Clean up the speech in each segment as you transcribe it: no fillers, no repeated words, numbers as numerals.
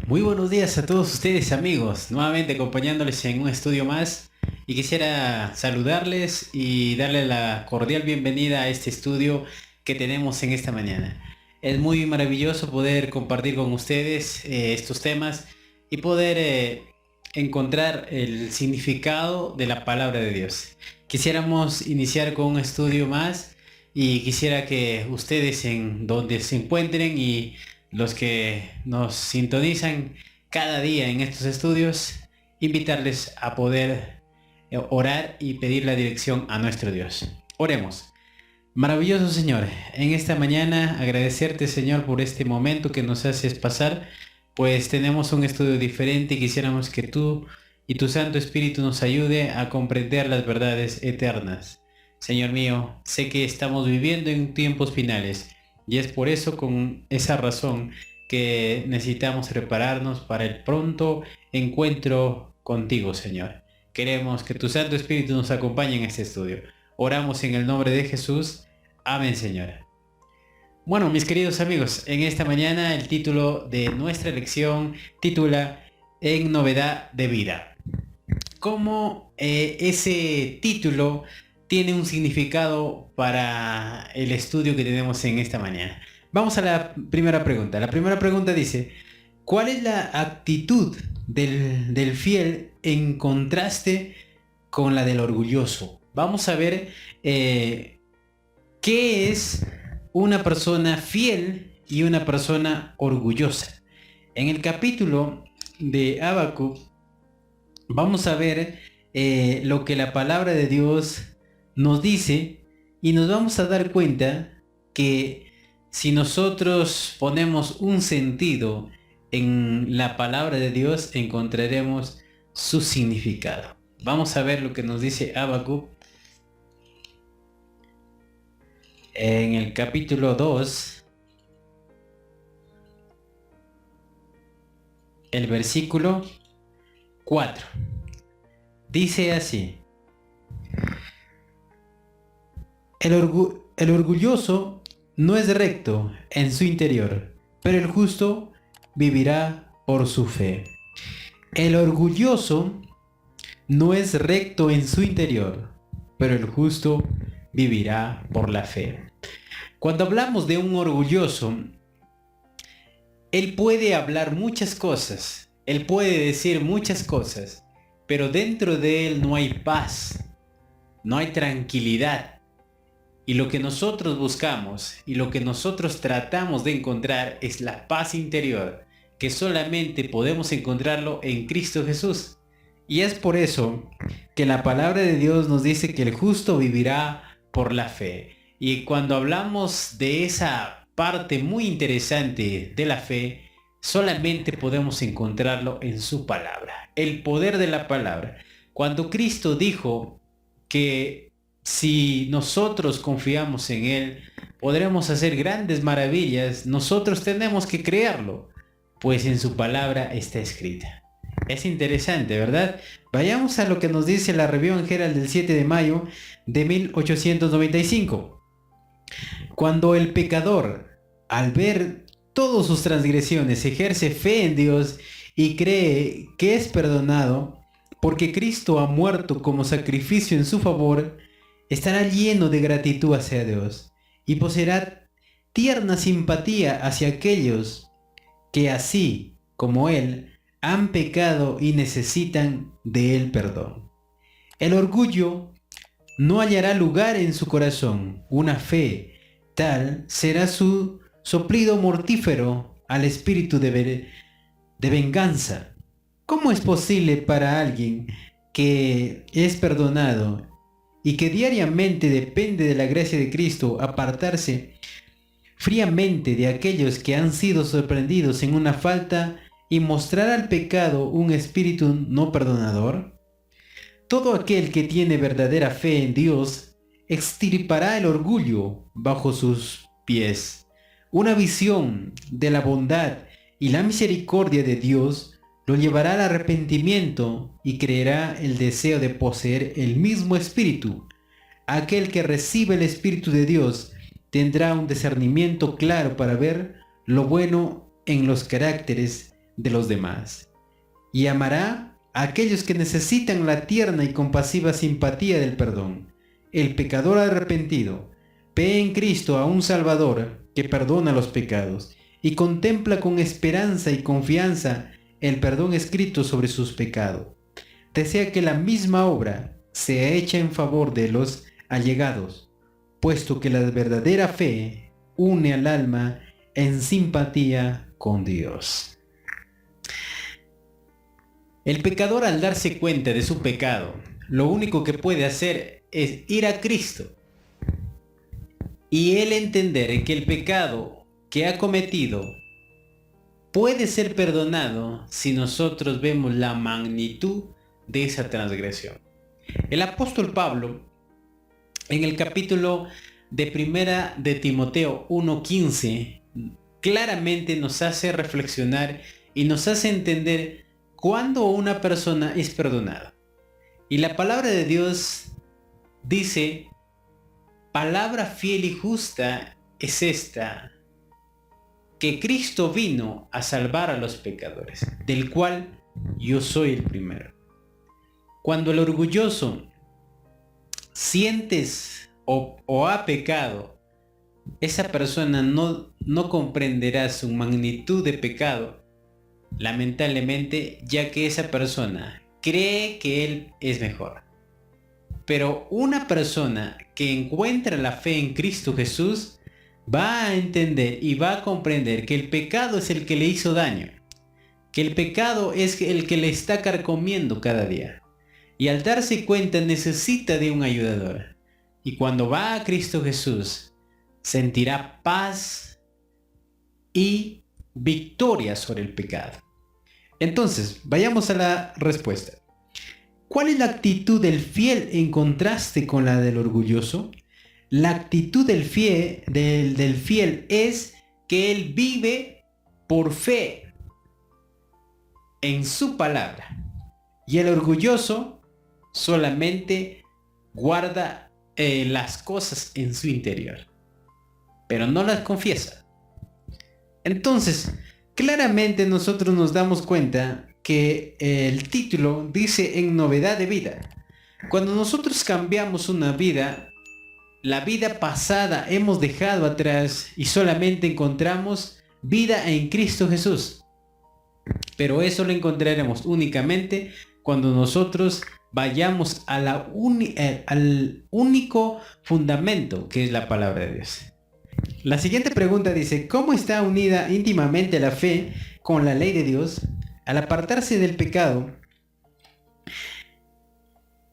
Muy buenos días a todos ustedes amigos, nuevamente acompañándoles en un estudio más y quisiera saludarles y darle la cordial bienvenida a este estudio que tenemos en esta mañana. Es muy maravilloso poder compartir con ustedes estos temas y poder encontrar el significado de la palabra de Dios. Quisiéramos iniciar con un estudio más y quisiera que ustedes en donde se encuentren y los que nos sintonizan cada día en estos estudios, invitarles a poder orar y pedir la dirección a nuestro Dios. Oremos. Maravilloso Señor, en esta mañana agradecerte Señor por este momento que nos haces pasar, pues tenemos un estudio diferente y quisiéramos que tú y tu Santo Espíritu nos ayude a comprender las verdades eternas. Señor mío, sé que estamos viviendo en tiempos finales y es por eso, con esa razón, que necesitamos prepararnos para el pronto encuentro contigo, Señor. Queremos que tu Santo Espíritu nos acompañe en este estudio. Oramos en el nombre de Jesús. Amén, Señor. Bueno, mis queridos amigos, en esta mañana el título de nuestra lección titula En novedad de vida. ¿Cómo ese título tiene un significado para el estudio que tenemos en esta mañana? Vamos a la primera pregunta. La primera pregunta dice: ¿cuál es la actitud del fiel en contraste con la del orgulloso? Vamos a ver qué es una persona fiel y una persona orgullosa. En el capítulo de Habacuc vamos a ver lo que la palabra de Dios nos dice y nos vamos a dar cuenta que si nosotros ponemos un sentido en la palabra de Dios, encontraremos su significado. Vamos a ver lo que nos dice Habacuc en el capítulo 2, el versículo 4. Dice así: el orgulloso no es recto en su interior, pero el justo vivirá por su fe. El orgulloso no es recto en su interior, pero el justo vivirá por la fe. Cuando hablamos de un orgulloso, él puede hablar muchas cosas, él puede decir muchas cosas, pero dentro de él no hay paz, no hay tranquilidad. Y lo que nosotros buscamos y lo que nosotros tratamos de encontrar es la paz interior, que solamente podemos encontrarlo en Cristo Jesús. Y es por eso que la palabra de Dios nos dice que el justo vivirá por la fe. Y cuando hablamos de esa parte muy interesante de la fe, solamente podemos encontrarlo en su palabra, el poder de la palabra. Cuando Cristo dijo que si nosotros confiamos en Él, podremos hacer grandes maravillas, nosotros tenemos que creerlo, pues en su palabra está escrita. Es interesante, ¿verdad? Vayamos a lo que nos dice la Review Herald del 7 de mayo de 1895. Cuando el pecador, al ver todas sus transgresiones, ejerce fe en Dios y cree que es perdonado, porque Cristo ha muerto como sacrificio en su favor, estará lleno de gratitud hacia Dios y poseerá tierna simpatía hacia aquellos que, así como Él, han pecado y necesitan de Él perdón. El orgullo no hallará lugar en su corazón. Una fe tal será su soplido mortífero al espíritu de venganza. ¿Cómo es posible para alguien que es perdonado y que diariamente depende de la gracia de Cristo apartarse fríamente de aquellos que han sido sorprendidos en una falta y mostrar al pecado un espíritu no perdonador? Todo aquel que tiene verdadera fe en Dios extirpará el orgullo bajo sus pies. Una visión de la bondad y la misericordia de Dios lo llevará al arrepentimiento y creerá el deseo de poseer el mismo espíritu. Aquel que recibe el Espíritu de Dios tendrá un discernimiento claro para ver lo bueno en los caracteres de los demás y amará a aquellos que necesitan la tierna y compasiva simpatía del perdón. El pecador arrepentido ve en Cristo a un Salvador que perdona los pecados y contempla con esperanza y confianza el perdón escrito sobre sus pecados. Desea que la misma obra sea hecha en favor de los allegados, puesto que la verdadera fe une al alma en simpatía con Dios. El pecador, al darse cuenta de su pecado, lo único que puede hacer es ir a Cristo y él entender que el pecado que ha cometido puede ser perdonado si nosotros vemos la magnitud de esa transgresión. El apóstol Pablo, en el capítulo de primera de Timoteo 1:15, claramente nos hace reflexionar y nos hace entender cuándo una persona es perdonada. Y la palabra de Dios dice: palabra fiel y justa es esta, que Cristo vino a salvar a los pecadores, del cual yo soy el primero. Cuando el orgulloso sientes o ha pecado, esa persona no comprenderá su magnitud de pecado, lamentablemente, ya que esa persona cree que él es mejor. Pero una persona que encuentra la fe en Cristo Jesús va a entender y va a comprender que el pecado es el que le hizo daño, que el pecado es el que le está carcomiendo cada día. Y al darse cuenta necesita de un ayudador. Y cuando va a Cristo Jesús, sentirá paz y victoria sobre el pecado. Entonces, vayamos a la respuesta. ¿Cuál es la actitud del fiel en contraste con la del orgulloso? La actitud del fiel es que él vive por fe en su palabra. Y el orgulloso solamente guarda las cosas en su interior, pero no las confiesa. Entonces, claramente nosotros nos damos cuenta que el título dice en novedad de vida. Cuando nosotros cambiamos una vida, la vida pasada hemos dejado atrás y solamente encontramos vida en Cristo Jesús. Pero eso lo encontraremos únicamente cuando nosotros vayamos a al único fundamento, que es la palabra de Dios. La siguiente pregunta dice: ¿cómo está unida íntimamente la fe con la ley de Dios? Al apartarse del pecado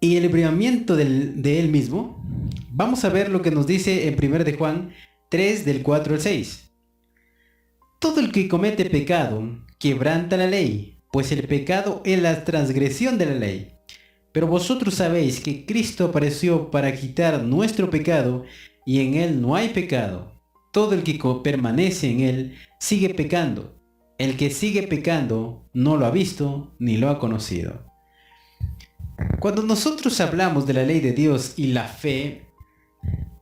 y el libramiento de él mismo, vamos a ver lo que nos dice en 1 de Juan 3, del 4 al 6. Todo el que comete pecado quebranta la ley, pues el pecado es la transgresión de la ley. Pero vosotros sabéis que Cristo apareció para quitar nuestro pecado, y en él no hay pecado. Todo el que permanece en él sigue pecando. El que sigue pecando no lo ha visto ni lo ha conocido. Cuando nosotros hablamos de la ley de Dios y la fe,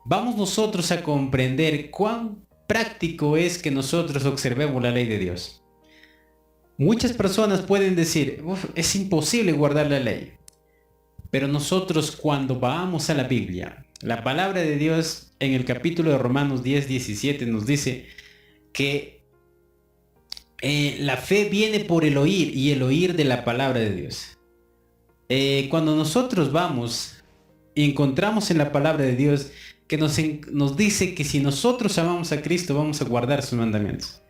vamos nosotros a comprender cuán práctico es que nosotros observemos la ley de Dios. Muchas personas pueden decir: es imposible guardar la ley. Pero nosotros, cuando vamos a la Biblia, la palabra de Dios en el capítulo de Romanos 10:17 nos dice que la fe viene por el oír, y el oír de la palabra de Dios. Cuando nosotros vamos y encontramos en la palabra de Dios que nos dice que si nosotros amamos a Cristo, vamos a guardar sus mandamientos.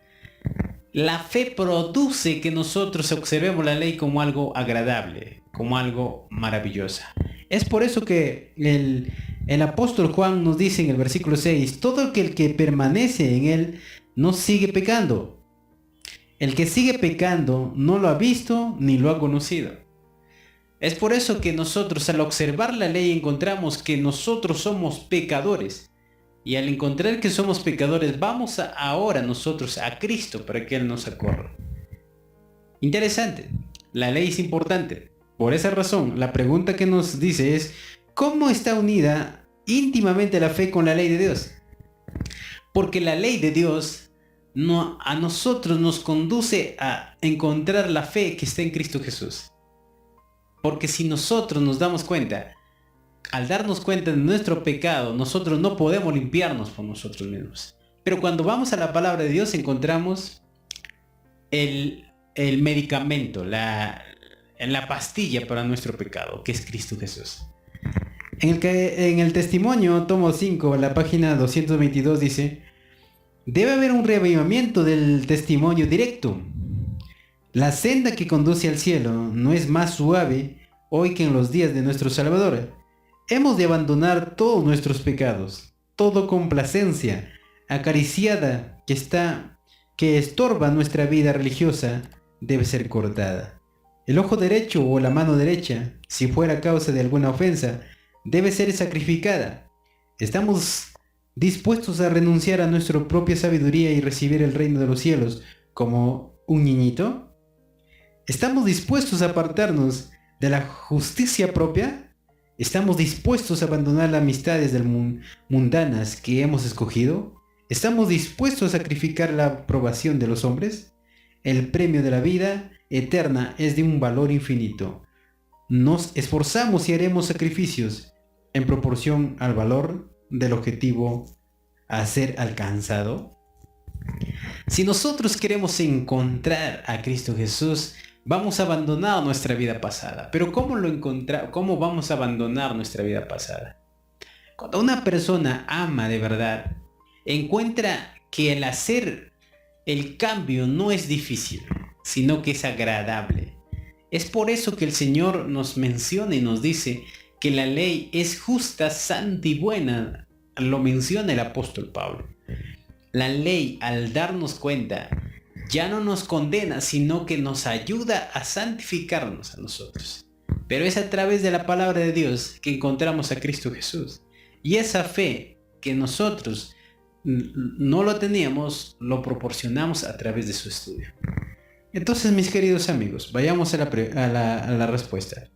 La fe produce que nosotros observemos la ley como algo agradable, como algo maravilloso. Es por eso que el apóstol Juan nos dice en el versículo 6: todo el que permanece en él no sigue pecando. El que sigue pecando no lo ha visto ni lo ha conocido. Es por eso que nosotros, al observar la ley, encontramos que nosotros somos pecadores. Y al encontrar que somos pecadores, vamos ahora nosotros a Cristo para que Él nos socorra. Interesante, la ley es importante. Por esa razón, la pregunta que nos dice es: ¿cómo está unida íntimamente la fe con la ley de Dios? Porque la ley de Dios a nosotros nos conduce a encontrar la fe que está en Cristo Jesús. Porque si nosotros nos damos cuenta, al darnos cuenta de nuestro pecado, nosotros no podemos limpiarnos por nosotros mismos. Pero cuando vamos a la palabra de Dios encontramos el medicamento, la pastilla para nuestro pecado, que es Cristo Jesús. En el testimonio, tomo 5, la página 222 dice: debe haber un reavivamiento del testimonio directo. La senda que conduce al cielo no es más suave hoy que en los días de nuestro Salvador. Hemos de abandonar todos nuestros pecados, toda complacencia acariciada que estorba nuestra vida religiosa debe ser cortada. El ojo derecho o la mano derecha, si fuera causa de alguna ofensa, debe ser sacrificada. ¿Estamos dispuestos a renunciar a nuestra propia sabiduría y recibir el reino de los cielos como un niñito? ¿Estamos dispuestos a apartarnos de la justicia propia? ¿Estamos dispuestos a abandonar las amistades mundanas que hemos escogido? ¿Estamos dispuestos a sacrificar la aprobación de los hombres? El premio de la vida eterna es de un valor infinito. Nos esforzamos y haremos sacrificios en proporción al valor del objetivo a ser alcanzado. Si nosotros queremos encontrar a Cristo Jesús, vamos a abandonar nuestra vida pasada. Pero ¿cómo vamos a abandonar nuestra vida pasada? Cuando una persona ama de verdad, encuentra que el hacer el cambio no es difícil, sino que es agradable. Es por eso que el Señor nos menciona y nos dice que la ley es justa, santa y buena. Lo menciona el apóstol Pablo. La ley, al darnos cuenta, ya no nos condena, sino que nos ayuda a santificarnos a nosotros. Pero es a través de la palabra de Dios que encontramos a Cristo Jesús. Y esa fe que nosotros no lo teníamos, lo proporcionamos a través de su estudio. Entonces, mis queridos amigos, vayamos a la respuesta.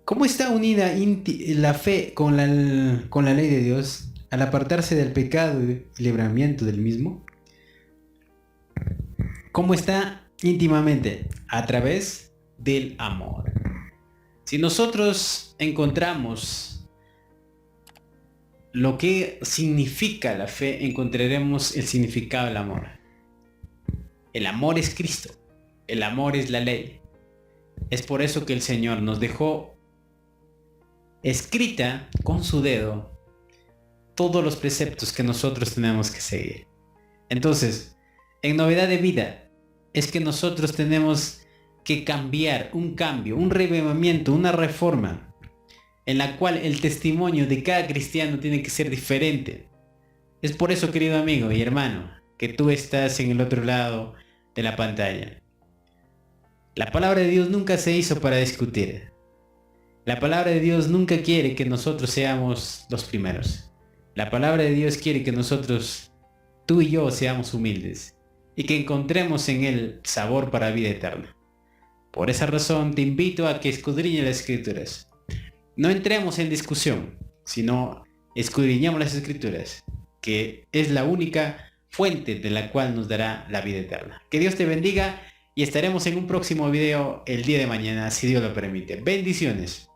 ¿Cómo está unida la fe con la ley de Dios al apartarse del pecado y libramiento del mismo? ¿Cómo está íntimamente? A través del amor. Si nosotros encontramos lo que significa la fe, encontraremos el significado del amor. El amor es Cristo. El amor es la ley. Es por eso que el Señor nos dejó escrita con su dedo todos los preceptos que nosotros tenemos que seguir. Entonces, en novedad de vida, es que nosotros tenemos que cambiar, un cambio, un reavivamiento, una reforma, en la cual el testimonio de cada cristiano tiene que ser diferente. Es por eso, querido amigo y hermano, que tú estás en el otro lado de la pantalla. La palabra de Dios nunca se hizo para discutir. La palabra de Dios nunca quiere que nosotros seamos los primeros. La palabra de Dios quiere que nosotros, tú y yo, seamos humildes y que encontremos en Él sabor para vida eterna. Por esa razón te invito a que escudriñes las Escrituras. No entremos en discusión, sino escudriñamos las Escrituras, que es la única fuente de la cual nos dará la vida eterna. Que Dios te bendiga y estaremos en un próximo video el día de mañana, si Dios lo permite. Bendiciones.